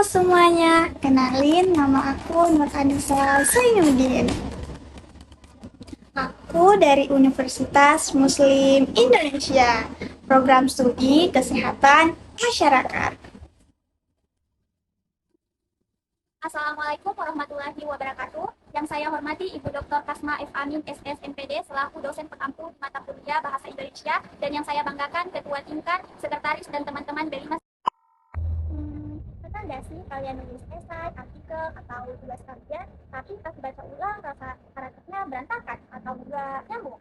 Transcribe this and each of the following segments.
semuanya, kenalin nama aku Nur Anissa Zainuddin. Aku dari Universitas Muslim Indonesia, program studi Kesehatan Masyarakat. Assalamualaikum warahmatullahi wabarakatuh. Yang saya hormati Ibu Dr. Kasma F. Amin, SS, MPD, selaku dosen pengampu mata kuliah Bahasa Indonesia, dan yang saya banggakan Ketua Tingkat, Sekretaris, dan teman-teman B5. Pernah nggak sih kalian nulis esai, artikel, atau tugas kalian, tapi pas baca ulang rasa karakternya berantakan atau nggak nyambung?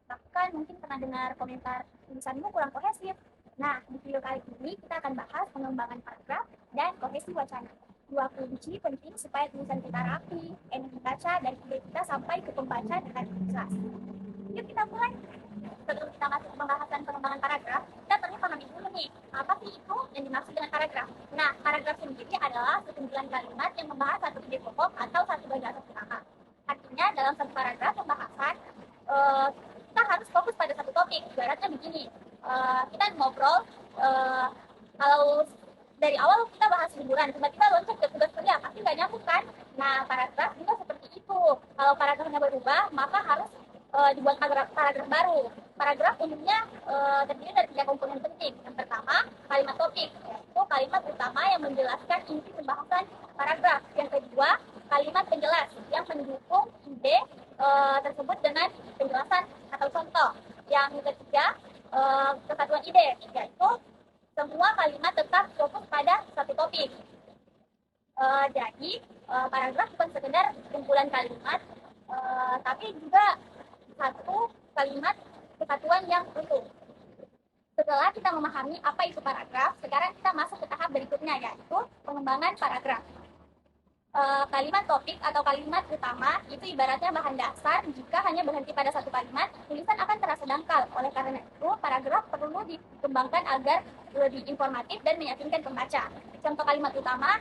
Bahkan mungkin pernah dengar komentar tulisanmu kurang kohesif. Nah, di video kali ini kita akan bahas pengembangan paragraf dan kohesi wacana. Dua kunci penting supaya tulisan kita rapi, enak dibaca, dan ide kita sampai ke pembaca dengan jelas. Yuk kita mulai. Sebelum kita masuk ke pembahasan pengembangan paragraf, kita perlu pahami dulu nih, apa sih itu yang dimaksud dengan paragraf? Nah, paragraf sendiri adalah sekumpulan kalimat yang membahas satu ide pokok atau satu gagasan utama. Artinya, dalam satu paragraf pembahasan, kita harus fokus pada satu topik. Ibaratnya begini, kita ngobrol, kalau dari awal kita bahas liburan, tiba-tiba loncat ke tugas kuliah, pasti nggak nyambung kan? Nah, paragraf juga seperti itu. Kalau paragrafnya berubah, maka harus dibuat paragraf baru. Paragraf umumnya terdiri dari tiga komponen penting. Yang pertama, kalimat topik, yaitu kalimat utama yang menjelaskan inti pembahasan paragraf. Yang kedua, kalimat penjelas yang mendukung ide tersebut dengan penjelasan atau contoh. Yang ketiga, kesatuan ide, yaitu semua kalimat tetap fokus pada satu topik. Jadi, paragraf bukan sekedar kumpulan kalimat, tapi juga satu kalimat kesatuan yang utuh. Setelah kita memahami apa itu paragraf, sekarang kita masuk ke tahap berikutnya, yaitu pengembangan paragraf. Kalimat topik atau kalimat utama itu ibaratnya bahan dasar. Jika hanya berhenti pada satu kalimat, tulisan akan terasa dangkal. Oleh karena itu, paragraf perlu dikembangkan agar lebih informatif dan meyakinkan pembaca. Contoh kalimat utama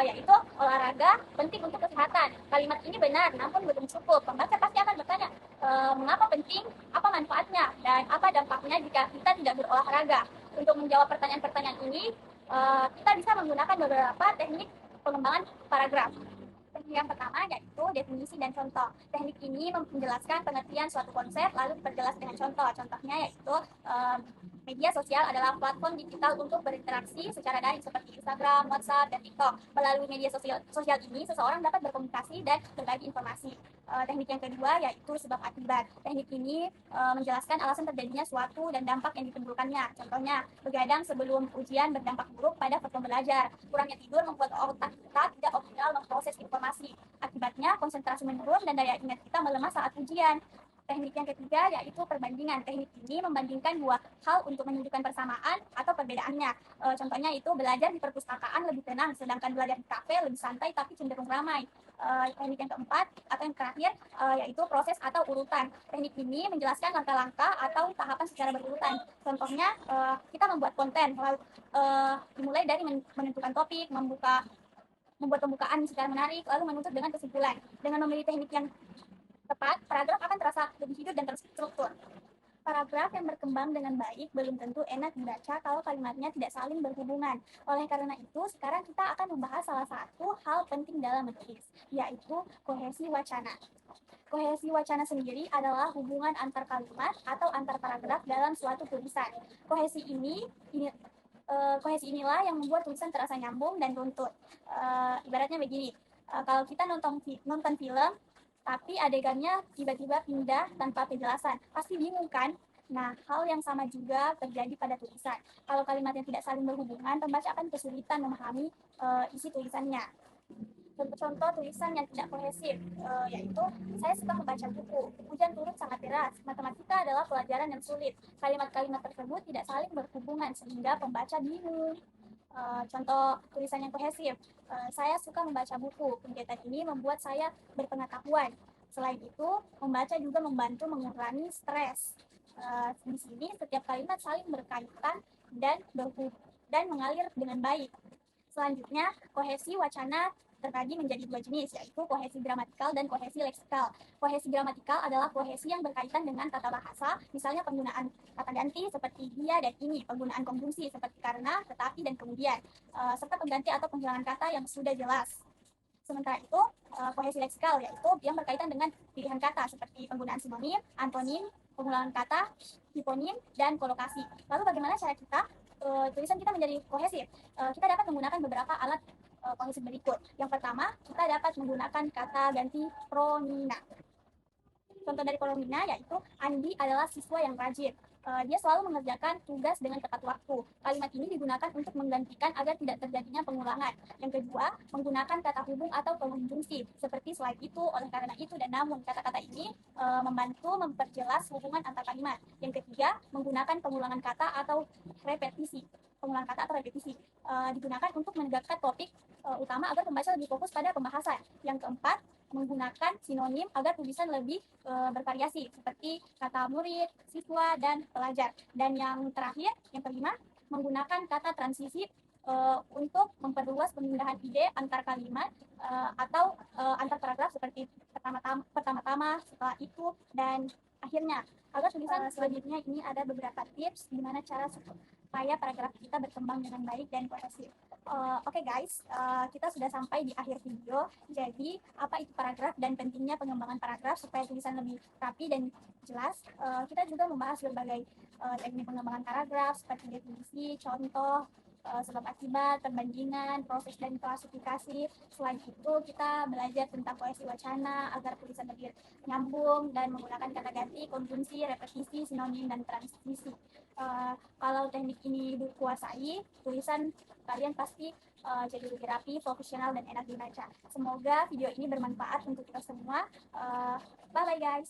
yaitu olahraga penting untuk kesehatan. Kalimat ini benar, namun belum cukup. Pembaca pasti akan bertanya, mengapa penting, apa manfaatnya, dan apa dampaknya jika kita tidak berolahraga. Untuk menjawab pertanyaan-pertanyaan ini, kita bisa menggunakan beberapa teknik pengembangan paragraf. Teknik yang pertama yaitu definisi dan contoh. Teknik ini menjelaskan pengertian suatu konsep lalu diperjelas dengan contoh. Contohnya yaitu media sosial adalah platform digital untuk berinteraksi secara daring seperti Instagram, WhatsApp, dan TikTok. Melalui media sosial ini, seseorang dapat berkomunikasi dan berbagi informasi. Teknik yang kedua yaitu sebab akibat. Teknik ini menjelaskan alasan terjadinya suatu dan dampak yang ditimbulkannya. Contohnya, begadang sebelum ujian berdampak buruk pada performa belajar. Kurangnya tidur membuat otak kita tidak optimal memproses informasi. Akibatnya, konsentrasi menurun dan daya ingat kita melemah saat ujian. Teknik yang ketiga yaitu perbandingan. Teknik ini membandingkan dua hal untuk menunjukkan persamaan atau perbedaannya. Contohnya itu belajar di perpustakaan lebih tenang, sedangkan belajar di kafe lebih santai tapi cenderung ramai. Teknik yang keempat atau yang terakhir yaitu proses atau urutan. Teknik ini menjelaskan langkah-langkah atau tahapan secara berurutan. Contohnya kita membuat konten, lalu dimulai dari menentukan topik, membuat pembukaan secara menarik, lalu menutup dengan kesimpulan. Dengan memilih teknik yang tepat, paragraf akan terasa lebih hidup dan terstruktur. Paragraf yang berkembang dengan baik belum tentu enak dibaca kalau kalimatnya tidak saling berhubungan. Oleh karena itu, sekarang kita akan membahas salah satu hal penting dalam menulis, yaitu kohesi wacana. Kohesi wacana sendiri adalah hubungan antar kalimat atau antar paragraf dalam suatu tulisan. Kohesi inilah yang membuat tulisan terasa nyambung dan runtut. Ibaratnya begini, kalau kita nonton film, tapi adegannya tiba-tiba pindah tanpa penjelasan, pasti bingung kan? Nah, hal yang sama juga terjadi pada tulisan. Kalau kalimatnya tidak saling berhubungan, pembaca akan kesulitan memahami isi tulisannya. Contoh tulisan yang tidak kohesif, yaitu saya suka membaca buku, hujan turun sangat deras, matematika adalah pelajaran yang sulit. Kalimat-kalimat tersebut tidak saling berhubungan sehingga pembaca bingung. Contoh tulisan yang kohesif, saya suka membaca buku, kegiatan ini membuat saya berpengetahuan. Selain itu, membaca juga membantu mengurangi stres. Di sini setiap kalimat saling berkaitan dan mengalir dengan baik. Selanjutnya, kohesi wacana terbagi menjadi dua jenis, yaitu kohesi gramatikal dan kohesi leksikal. Kohesi gramatikal adalah kohesi yang berkaitan dengan tata bahasa, misalnya penggunaan kata ganti seperti dia dan ini, penggunaan konjungsi seperti karena, tetapi, dan kemudian, serta pengganti atau penghilangan kata yang sudah jelas. Sementara itu, kohesi leksikal yaitu yang berkaitan dengan pilihan kata seperti penggunaan sinonim, antonim, pengulangan kata, hiponim, dan kolokasi. Lalu bagaimana cara kita tulisan kita menjadi kohesif? Kita dapat menggunakan beberapa alat kohesif berikut. Yang pertama, kita dapat menggunakan kata ganti pronina. Contoh dari Kolomina yaitu Andi adalah siswa yang rajin. Dia selalu mengerjakan tugas dengan tepat waktu. Kalimat ini digunakan untuk menggantikan agar tidak terjadinya pengulangan. Yang kedua, menggunakan kata hubung atau konjungsi seperti selain itu, oleh karena itu, dan namun. Kata-kata ini membantu memperjelas hubungan antar kalimat. Yang ketiga, menggunakan pengulangan kata atau repetisi. Pengulangan kata atau repetisi digunakan untuk menegakkan topik utama agar pembaca lebih fokus pada pembahasan. Yang keempat, menggunakan sinonim agar tulisan lebih bervariasi seperti kata murid, siswa, dan pelajar. Dan yang terakhir, yang kelima, menggunakan kata transisi untuk memperluas pemindahan ide antar kalimat atau antar paragraf seperti pertama-tama, setelah itu, dan akhirnya. Agar tulisan selanjutnya ini ada beberapa tips gimana cara supaya paragraf kita berkembang dengan baik dan kohesif. Oke guys, kita sudah sampai di akhir video. Jadi, apa itu paragraf dan pentingnya pengembangan paragraf supaya tulisan lebih rapi dan jelas. Kita juga membahas berbagai teknik pengembangan paragraf seperti definisi, contoh, sebab akibat, perbandingan, proses dan klasifikasi. Selain itu, kita belajar tentang kohesi wacana agar tulisan lebih nyambung dan menggunakan kata ganti, konjungsi, repetisi, sinonim, dan transisi. Kalau teknik ini dikuasai, tulisan kalian pasti jadi lebih rapi, profesional, dan enak dibaca. Semoga video ini bermanfaat untuk kita semua. Bye-bye guys.